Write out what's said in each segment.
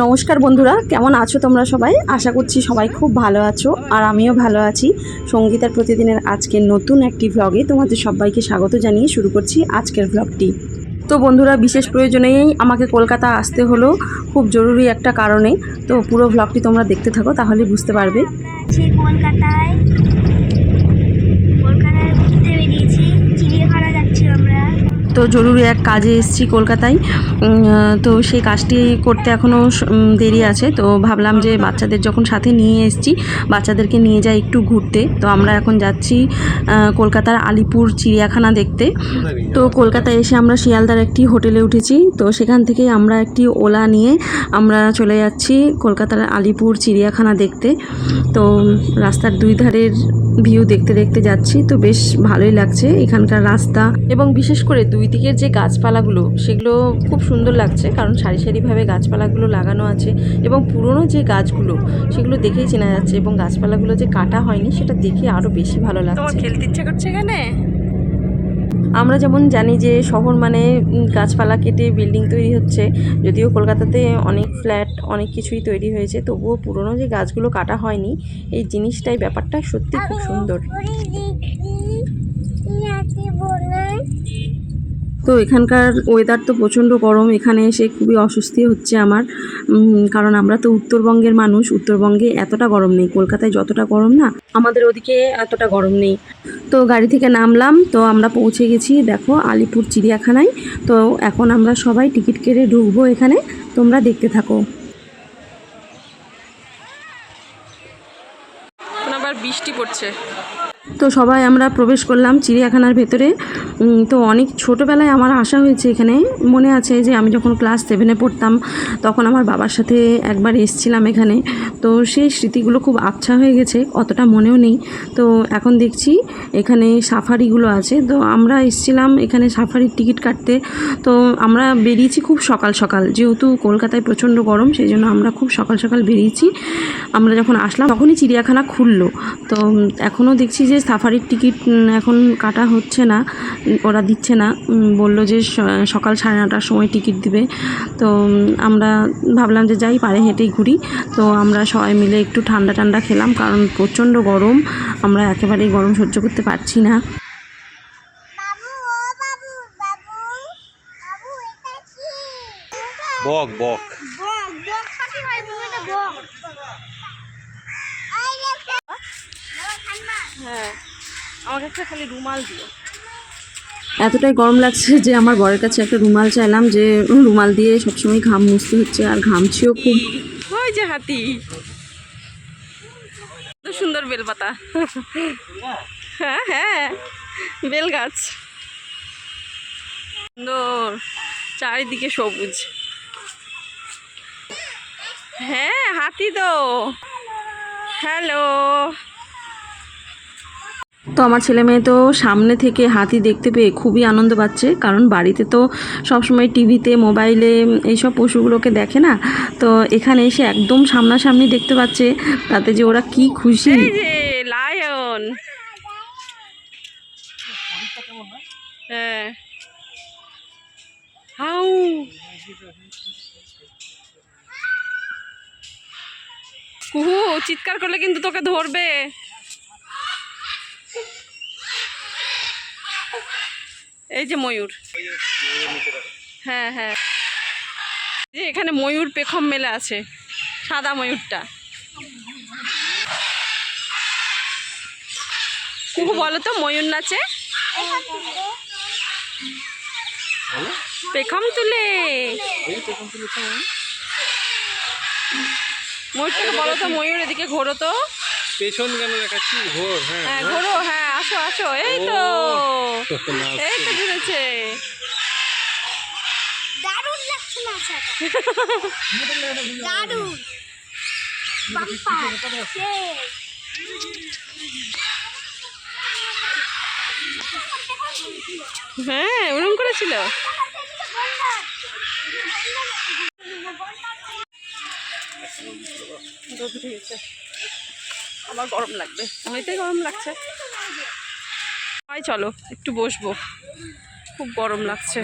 নমস্কার বন্ধুরা, কেমন আছো তোমরা সবাই? আশা করছি সবাই খুব ভালো আছো, আর আমিও ভালো আছি। সঙ্গীতার প্রতিদিনের আজকের নতুন একটি ভ্লগে তোমাদের সবাইকে স্বাগত জানিয়ে শুরু করছি আজকের ভ্লগটি। তো বন্ধুরা, বিশেষ প্রয়োজনেই আমাকে কলকাতা আসতে হলো, খুব জরুরি একটা কারণে। তো পুরো ভ্লগটি তোমরা দেখতে থাকো, তাহলে বুঝতে পারবে। কলকাতায় ঘুরতে বেরিয়েছি, চিড়িয়াখানা যাচ্ছি আমরা। তো জরুরি এক কাজে এসেছি কলকাতায়। তো সেই কাজটি করতে এখনও দেরি আছে। তো ভাবলাম যে বাচ্চাদের যখন সাথে নিয়ে এসেছি, বাচ্চাদেরকে নিয়ে যাই একটু ঘুরতে। তো আমরা এখন যাচ্ছি কলকাতার আলিপুর চিড়িয়াখানা দেখতে। তো কলকাতায় এসে আমরা শিয়ালদার একটি হোটেলে উঠেছি। তো সেখান থেকে আমরা একটি ওলা নিয়ে আমরা চলে যাচ্ছি কলকাতার আলিপুর চিড়িয়াখানা দেখতে। তো রাস্তার দুই ধারের ভিউ দেখতে দেখতে যাচ্ছি। তো বেশ ভালোই লাগছে এখানকার রাস্তা, এবং বিশেষ করে দুই দিকের যে গাছপালাগুলো, সেগুলো খুব সুন্দর লাগছে, কারণ সারি সারিভাবে গাছপালাগুলো লাগানো আছে। এবং পুরনো যে গাছগুলো, সেগুলো দেখেই চেনা যাচ্ছে, এবং গাছপালাগুলো যে কাটা হয়নি সেটা দেখে আরও বেশি ভালো লাগছে। খেলতে ইচ্ছে করছে এখানে। আমরা যেমন জানি যে শহর মানে গাছপালা কেটে বিল্ডিং তৈরি হচ্ছে, যদিও কলকাতাতে অনেক ফ্ল্যাট অনেক কিছুই তৈরি হয়েছে, তবুও পুরনো যে গাছগুলো কাটা হয়নি, এই জিনিসটাই, ব্যাপারটা সত্যি খুব সুন্দর। তো এখানকার ওয়েদার তো প্রচণ্ড গরম, এখানে এসে খুবই অস্বস্তি হচ্ছে আমার। কারণ আমরা তো উত্তরবঙ্গের মানুষ, উত্তরবঙ্গে এতটা গরম নেই। কলকাতায় যতটা গরম না, আমাদের ওদিকে এতটা গরম নেই। তো গাড়ি থেকে নামলাম, তো আমরা পৌঁছে গেছি দেখো আলিপুর চিড়িয়াখানায়। তো এখন আমরা সবাই টিকিট কেটে ঢুকবো এখানে, তোমরা দেখতে থাকো। আবার বৃষ্টি পড়ছে। তো সবাই আমরা প্রবেশ করলাম চিড়িয়াখানার ভেতরে। তো অনেক ছোটোবেলায় আমার আসা হয়েছে এখানে। মনে আছে যে আমি যখন ক্লাস 7-এ পড়তাম, তখন আমার বাবার সাথে একবার এসেছিলাম এখানে। তো সেই স্মৃতিগুলো খুব আবছা হয়ে গেছে, অতটা মনেও নেই। তো এখন দেখছি এখানে সাফারিগুলো আছে। তো আমরা এসেছিলাম এখানে সাফারির টিকিট কাটতে। তো আমরা বেরিয়েছি খুব সকাল সকাল, যেহেতু কলকাতায় প্রচণ্ড গরম, সেই জন্য আমরা খুব সকাল সকাল বেরিয়েছি। আমরা যখন আসলাম তখনই চিড়িয়াখানা খুললো। তো এখনও দেখছি যে সাফারির টিকিট এখন কাটা হচ্ছে না, ওরা দিচ্ছে না। বলল যে সকাল 9:30টার সময় টিকিট দিবে। তো আমরা ভাবলাম যে যাই, পারে হেঁটেই ঘুরি। তো আমরা সবাই মিলে একটু ঠান্ডা ঠান্ডা খেলাম, কারণ প্রচণ্ড গরম, আমরা একেবারেই গরম সহ্য করতে পারছি না। বক বক হ্যাঁ, আমার কাছে খালি রুমাল দিও। এতটাই গরম লাগছে যে আমার বরের কাছে একটা রুমাল চাইলাম, যে রুমাল দিয়ে সবসময় ঘাম মুছতে হচ্ছে, আর ঘামছিও খুব। ওই যে হাতি, সুন্দর বেলপাতা। হ্যাঁ হ্যাঁ, বেল গাছ সুন্দর, চারিদিকে সবুজ। হ্যাঁ, হাতি তো। হ্যালো। তো আমার ছেলে মেয়ে তো সামনে থেকে হাতি দেখতে পেয়ে খুবই আনন্দ পাচ্ছে, কারণ বাড়িতে তো সবসময় টিভিতে মোবাইলে এইসব পশুগুলোকে দেখে না। তো এখানে এসে একদম সামনাসামনি দেখতে পাচ্ছে, তাতে যে ওরা কি খুশি। এই যে লায়ন। হ্যাঁ, হাউ। কুহু, চিৎকার করলে কিন্তু তোকে ধরবে। এই যে ময়ূর। হ্যাঁ হ্যাঁ, যে এখানে ময়ূর পেখম মেলা আছে, সাদা ময়ূরটা। কুহু, বলো তো, ময়ূর নাচে পেখম তুলে। ময়ূরটাকে বলো তো, ময়ূর এদিকে ঘোরো তো। পেছন কেন দেখাচ্ছি? ঘোর। হ্যাঁ ঘোরো, হ্যাঁ, আসো আসো, এই তো, এই তো ঘুরেছে। দারুণ লাগছে না দারুণ হ্যাঁ, ওরকম করেছিল। আমার গরম লাগবে, এমনিতেই গরম লাগছে। চলো একটু বসবো, খুব গরম লাগছে।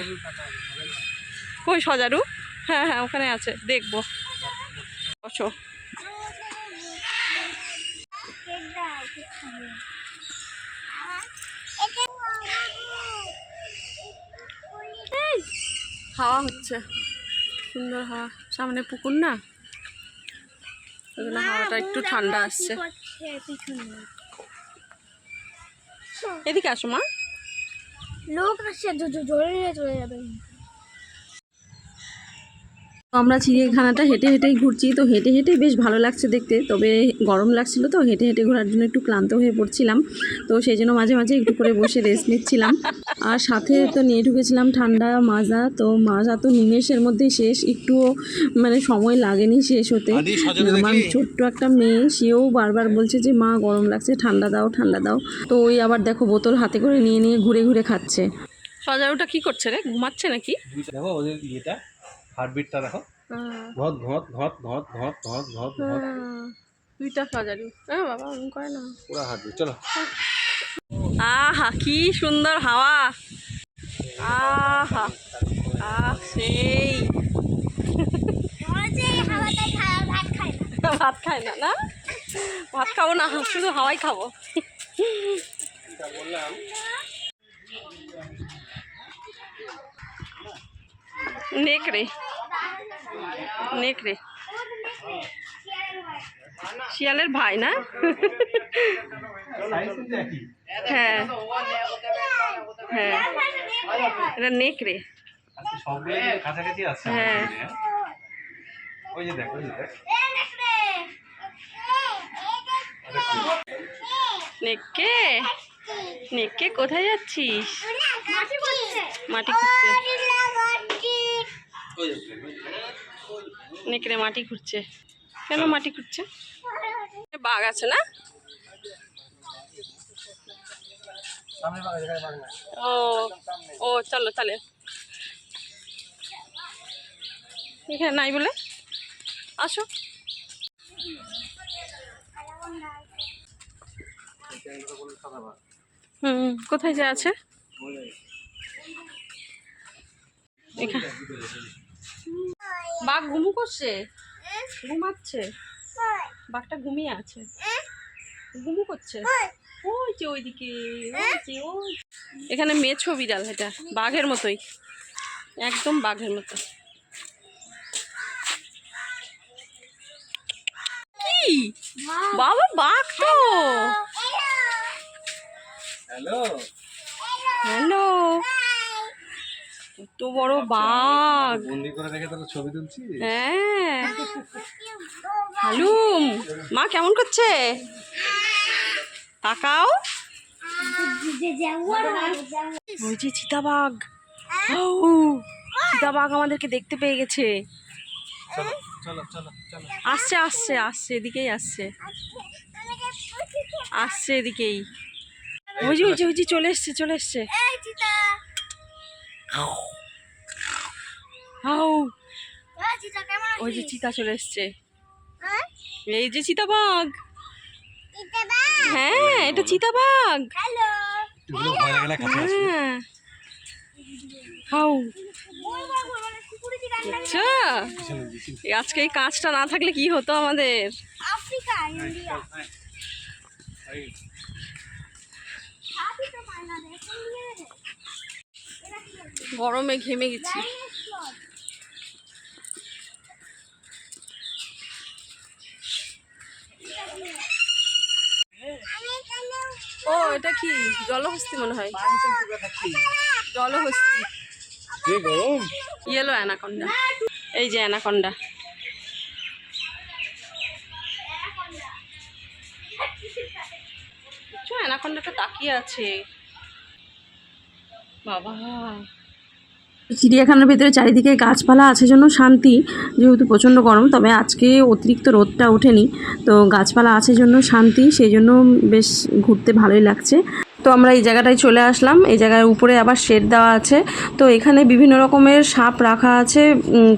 কই সজারু? হ্যাঁ হ্যাঁ, ওখানে আছে, দেখবো। বসো। কেক দাও, কেক খাবো। হাওয়া হচ্ছে, সুন্দর হাওয়া, সামনে পুকুর না, ওই জন্য হাওয়াটা একটু ঠান্ডা আসছে। এদিকে আসো মা। লোক আসছে, জোরে নিয়ে চলে যাবে। আমরা চিড়িয়াখানাটা হেঁটে হেঁটেই ঘুরছি, তো হেঁটে হেঁটেই বেশ ভালো লাগছে দেখতে, তবে গরম লাগছিল তো হেঁটে হেঁটে ঘোরার জন্য একটু ক্লান্ত হয়ে পড়ছিলাম, তো সেই জন্য মাঝে মাঝে একটু করে বসে রেস্ট নিচ্ছিলাম। আর সাথে তো নিয়ে ঢুকেছিলাম ঠান্ডা মাজা, তো মাজা তো নিমেষের মধ্যেই শেষ, একটুও মানে সময় লাগেনি শেষ হতে। আমার ছোট্ট একটা মেয়ে, সেও বারবার বলছে যে মা গরম লাগছে, ঠান্ডা দাও ঠান্ডা দাও, তো ওই আবার দেখো বোতল হাতে করে নিয়ে নিয়ে ঘুরে ঘুরে খাচ্ছে। সজারুটা কি করছে রে, ঘুমাচ্ছে নাকি? দেখো ওদের ইয়েটা, হার্টবিটটা দেখো, ঘট ঘট ঘট ঘট ঘট ঘট ঘট ঘট। দুইটা সজারু, হ্যাঁ বাবা ওরকম করে না, পুরো হার্টবিট। চলো। আহা কি সুন্দর হাওয়া, আহা আহ সেই ভাত খায় না, না ভাত খাবো না, শুধু হাওয়াই খাবো। বললাম নেকড়ে, নেকড়ে শিয়ালের ভাই না? হ্যাঁ হ্যাঁ, এটা নেকড়ে। সবগুলো কাছাকাছি আছে। হ্যাঁ ওই যে দেখো, ওই যে দেখ। নেকড়ে, নেকড়ে কোথায় যাচ্ছিস? মাটি খুঁড়ছে, নেকড়ে মাটি খুঁড়ছে। কেন মাটি খুঁড়ছে? বাঘ আছে না? ও ও চলো তাহলে, এখানে নাই বলে আসো। কোথায় যে আছে? বাঘ ঘুমু করছে, ঘুমাচ্ছে, বাঘটা ঘুমিয়ে আছে, ঘুমু করছে। ওই যে ওইদিকে, এখানে মেছো বিড়াল, এটা বাঘের মতোই, একদম বাঘের মতো। কি বাবা, বাঘ তো। হ্যালো হ্যালো, কত বড় বাঘ, বন্দি করে রেখে তোর ছবি তুলছি। হ্যাঁ হালুম, মা কেমন করছে তাকাও। ওই যে চিতাবাঘ, চিতাবাঘ আমাদেরকে দেখতে পেয়ে গেছে, চলো চলো চলো চলো। আসছে আসছে আসছে, এদিকেই আসছে, আসছে এদিকেই। ওই যে ওই যে ওই যে চলে এসছে, চলে এসছে। ওই যে চিতা চলে এসছে, এই যে চিতাবাঘ। হ্যাঁ এটা চিতাবাঘ। হ্যাঁ হাউ, আচ্ছা আজকে এই কাজটা না থাকলে কি হতো আমাদের। গরমে ঘেমে গেছি। ও এটা কি জলহস্তি মনে হয়, জলহস্তি, ইয়েলো অ্যানাকন্ডা। এই যে অ্যানাকন্ডা, অ্যানাকন্ডাটা তাকিয়ে আছে বাবা। চিড়িয়াখানার ভেতরে চারিদিকে গাছপালা আছে জন্য শান্তি, যেহেতু প্রচণ্ড গরম, তবে আজকে অতিরিক্ত রোদটা ওঠেনি, তো গাছপালা আছে জন্য শান্তি, সেই জন্য বেশ ঘুরতে ভালোই লাগছে। তো আমরা এই জায়গাটায় চলে আসলাম, এই জায়গার উপরে আবার শেড দেওয়া আছে, তো এখানে বিভিন্ন রকমের সাপ রাখা আছে,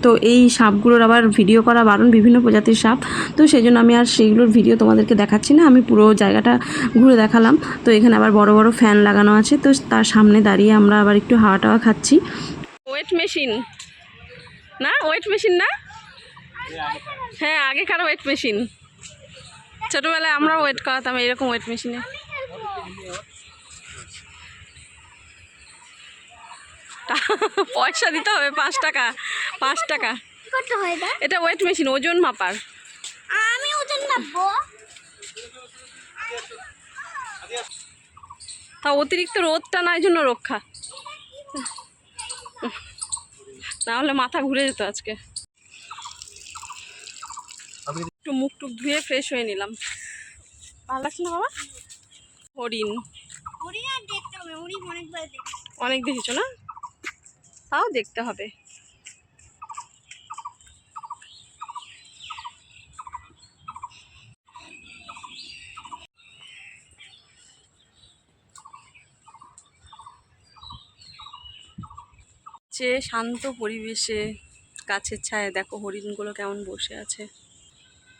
তো এই সাপগুলোর আবার ভিডিও করা বারণ, বিভিন্ন প্রজাতির সাপ, তো সেই জন্য আমি আর সেইগুলোর ভিডিও তোমাদেরকে দেখাচ্ছি না, আমি পুরো জায়গাটা ঘুরে দেখালাম। তো এখানে আবার বড় বড় ফ্যান লাগানো আছে, তো তার সামনে দাঁড়িয়ে আমরা আবার একটু হাওয়া টাওয়া খাচ্ছি। ওয়েট মেশিন না, ওয়েট মেশিন না, হ্যাঁ আগেকার ওয়েট মেশিন, ছোটবেলায় আমরা ওয়েট করাতাম এরকম ওয়েট মেশিনে। পয়সা দিতে হবে 5 টাকা, 5 টাকা। কত হয় না? এটা ওয়েট মেশিন, ওজন মাপার। আমি ওজন মাপবো। তা অতিরিক্ত রোদটা না, এই জন্য রক্ষা, না হলে মাথা ঘুরে যেত আজকে। একটু মুখ টুক ধুয়ে ফ্রেশ হয়ে নিলাম। ভালো লাগছে না বাবা? হরিণ হরিণ আর দেখতে হবে, হরিণ অনেকবার দেখি। অনেক দেখেছো না? তাও দেখতে হবে। যে শান্ত পরিবেশে গাছের ছায়া, দেখো হরিণগুলো কেমন বসে আছে।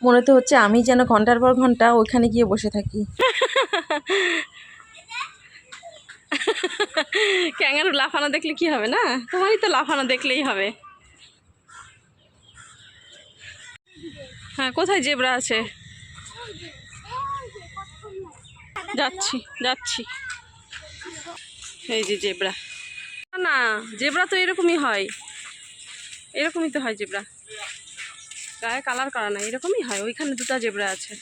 মনে তো হচ্ছে আমি যেন ঘন্টার পর ঘন্টা ওইখানে গিয়ে বসে থাকি। ক্যাঙ্গারু লাফানো দেখলে কি হবে না? তোমারই তো লাফানো দেখলেই হবে। হ্যাঁ, কোথায় জেব্রা আছে? যাচ্ছি যাচ্ছি, এই যে জেব্রা। না, জেব্রা তো এরকমই হয়, এরকমই তো হয় জেব্রা, গায়ে কালার করা না, এরকমই হয়। ওইখানে 2টা জেব্রা আছে।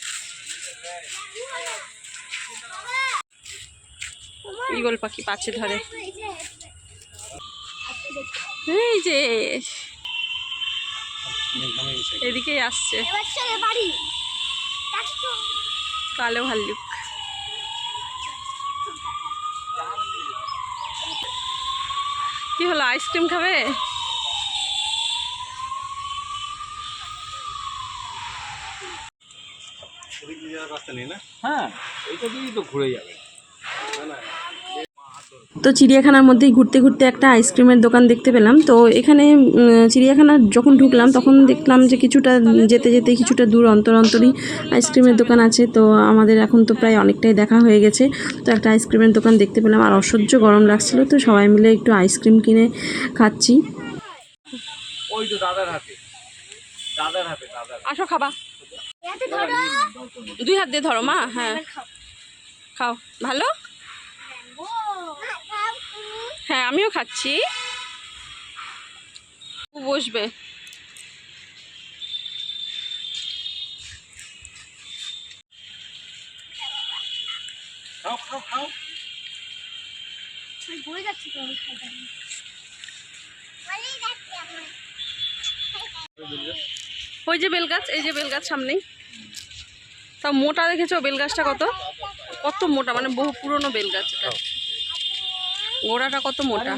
ঈগল পাখি পাচ্ছে ধরে, এই যে এদিকেই আসছে এবার চলে বাড়ি। কালো ভাল্লুক। কি হলো, আইসক্রিম খাবে? রাস্তা নেই না? হ্যাঁ, এইটা দিয়েই তো ঘুরে যাবে। তো চিড়িয়াখানার মধ্যেই ঘুরতে ঘুরতে একটা আইসক্রিমের দোকান দেখতে পেলাম। তো এখানে চিড়িয়াখানা যখন ঢুকলাম তখন দেখলাম যে কিছুটা যেতে যেতে কিছুটা দূর অন্তর অন্তরই আইসক্রিমের দোকান আছে। তো আমাদের এখন তো প্রায় অনেকটাই দেখা হয়ে গেছে। তো একটা আইসক্রিমের দোকান দেখতে পেলাম, আর অসহ্য গরম লাগছিল, তো সবাই মিলে একটু আইসক্রিম কিনে খাচ্ছি। ওই তো দাদার হাতে, দাদার হাতে, দাদার। আসো খাবা, এতে ধরো। 2 হাত দিয়ে ধরো মা। হ্যাঁ খাও, ভালো। ও হ্যাঁ আমিও খাচ্ছি। বসবে। খাও খাও খাও। আমি বই যাচ্ছি তো আমি খাইতে। বলেই যাচ্ছি আমি। ওই যে বেলগাছ, এই যে বেলগাছ সামনেই। তা মোটা দেখেছো বেলগাছটা কত কত মোটা, মানে বহু পুরনো বেলগাছ। এটা গোড়াটা কত মোটা।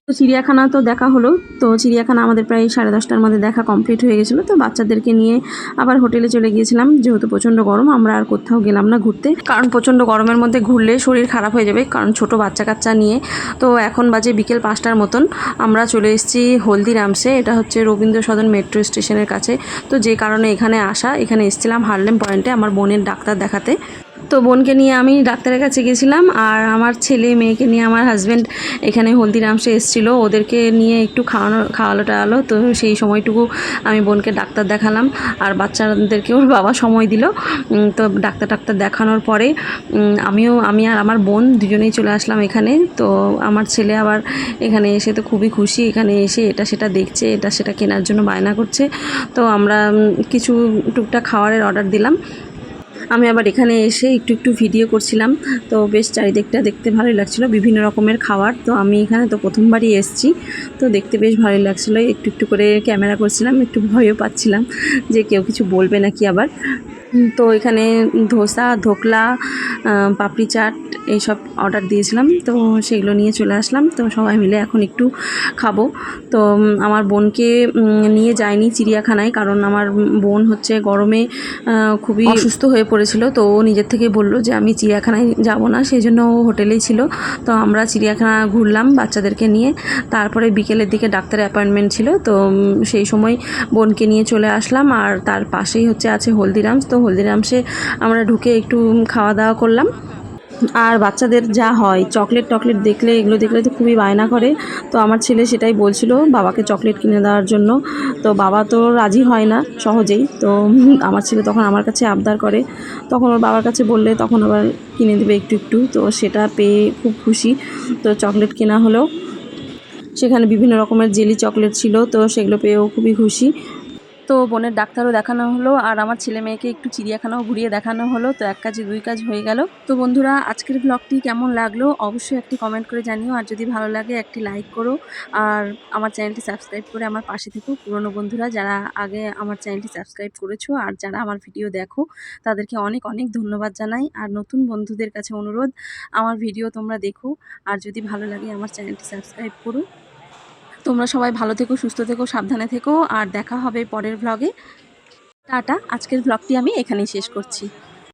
তো চিড়িয়াখানা তো দেখা হলো। তো চিড়িয়াখানা আমাদের প্রায় 10:30টার মধ্যে দেখা কমপ্লিট হয়ে গেছিলো। তো বাচ্চাদেরকে নিয়ে আবার হোটেলে চলে গিয়েছিলাম, যেহেতু প্রচণ্ড গরম আমরা আর কোথাও গেলাম না ঘুরতে, কারণ প্রচণ্ড গরমের মধ্যে ঘুরলে শরীর খারাপ হয়ে যাবে, কারণ ছোট বাচ্চা কাচ্চা নিয়ে। তো এখন বাজে বিকেল 5টার মতন, আমরা চলে এসেছি হলদিরামসে। এটা হচ্ছে রবীন্দ্র সদন মেট্রো স্টেশনের কাছে। তো যে কারণে এখানে আসা, এখানে এসেছিলাম হারলেম পয়েন্টে আমার বোনের ডাক্তার দেখাতে। তো বোনকে নিয়ে আমি ডাক্তারের কাছে গেছিলাম, আর আমার ছেলে মেয়েকে নিয়ে আমার হাজব্যান্ড এখানে হলদিরামসে এসেছিলো, ওদেরকে নিয়ে একটু খাওয়ালো টাওয়ালো। তো সেই সময়টুকু আমি বোনকে ডাক্তার দেখালাম, আর বাচ্চাদেরকে ওর বাবা সময় দিল। তো ডাক্তার দেখানোর পরে আমি আর আমার বোন দুজনেই চলে আসলাম এখানে। তো আমার ছেলে আবার এখানে এসে তো খুবই খুশি, এখানে এসে এটা সেটা দেখছে, এটা সেটা কেনার জন্য বায়না করছে। তো আমরা কিছু টুকটাক খাবারের অর্ডার দিলাম। আমি আবার এখানে এসে একটু ভিডিও করছিলাম। তো বেশ চারিদিকটা দেখতে ভালোই লাগছিলো, বিভিন্ন রকমের খাবার। তো আমি এখানে তো প্রথমবারই এসেছি, তো দেখতে বেশ ভালোই লাগছিলো। একটু করে ক্যামেরা করছিলাম, একটু ভয়ও পাচ্ছিলাম যে কেউ কিছু বলবে নাকি আবার। তো এখানে ধোসা, ধোকলা, পাপড়ি চাট এইসব অর্ডার দিয়েছিলাম। তো সেগুলো নিয়ে চলে আসলাম। তো সবাই মিলে এখন একটু খাবো। তো আমার বোনকে নিয়ে যাইনি চিড়িয়াখানায়, কারণ আমার বোন হচ্ছে গরমে খুবই অসুস্থ হয়ে পড়েছিল। তো ও নিজের থেকে বললো যে আমি চিড়িয়াখানায় যাব না, সেই জন্য ও হোটেলেই ছিল। তো আমরা চিড়িয়াখানা ঘুরলাম বাচ্চাদেরকে নিয়ে। তারপরে বিকেলের দিকে ডাক্তারের অ্যাপয়েন্টমেন্ট ছিল, তো সেই সময় বোনকে নিয়ে চলে আসলাম। আর তার পাশেই আছে হলদিরামস। তো হলদিরামসে আমরা ঢুকে একটু খাওয়া দাওয়া করলাম। আর বাচ্চাদের যা হয় চকলেট টকলেট দেখলে, এগুলো দেখলে তো খুবই বায়না করে। তো আমার ছেলে সেটাই বলছিল বাবাকে চকলেট কিনে দেওয়ার জন্য। তো বাবা তো রাজি হয় না সহজেই। তো আমার ছেলে তখন আমার কাছে আবদার করে, তখন ওর বাবার কাছে বললে তখন আবার কিনে দেবে একটু একটু। তো সেটা পেয়ে খুব খুশি। তো চকলেট কেনা হলো, সেখানে বিভিন্ন রকমের জেলি চকলেট ছিল, তো সেগুলো পেয়েও খুবই খুশি। তো বোনের ডাক্তারও দেখানো হলো, আর আমার ছেলে মেয়েকে একটু চিড়িয়াখানাও ঘুরিয়ে দেখানো হলো। তো এক কাজে দুই কাজ হয়ে গেল। তো বন্ধুরা, আজকের ব্লগটি কেমন লাগলো অবশ্যই একটি কমেন্ট করে জানিও, আর যদি ভালো লাগে একটি লাইক করো, আর আমার চ্যানেলটি সাবস্ক্রাইব করে আমার পাশে থেকো। পুরনো বন্ধুরা যারা আগে আমার চ্যানেলটি সাবস্ক্রাইব করেছো আর যারা আমার ভিডিও দেখো তাদেরকে অনেক অনেক ধন্যবাদ জানাই। আর নতুন বন্ধুদের কাছে অনুরোধ, আমার ভিডিও তোমরা দেখো, আর যদি ভালো লাগে আমার চ্যানেলটি সাবস্ক্রাইব করো। তোমরা সবাই ভালো থেকো, সুস্থ থেকো, সাবধানে থেকো, আর দেখা হবে পরের ব্লগে। টাটা। আজকের ব্লগটি আমি এখানেই শেষ করছি।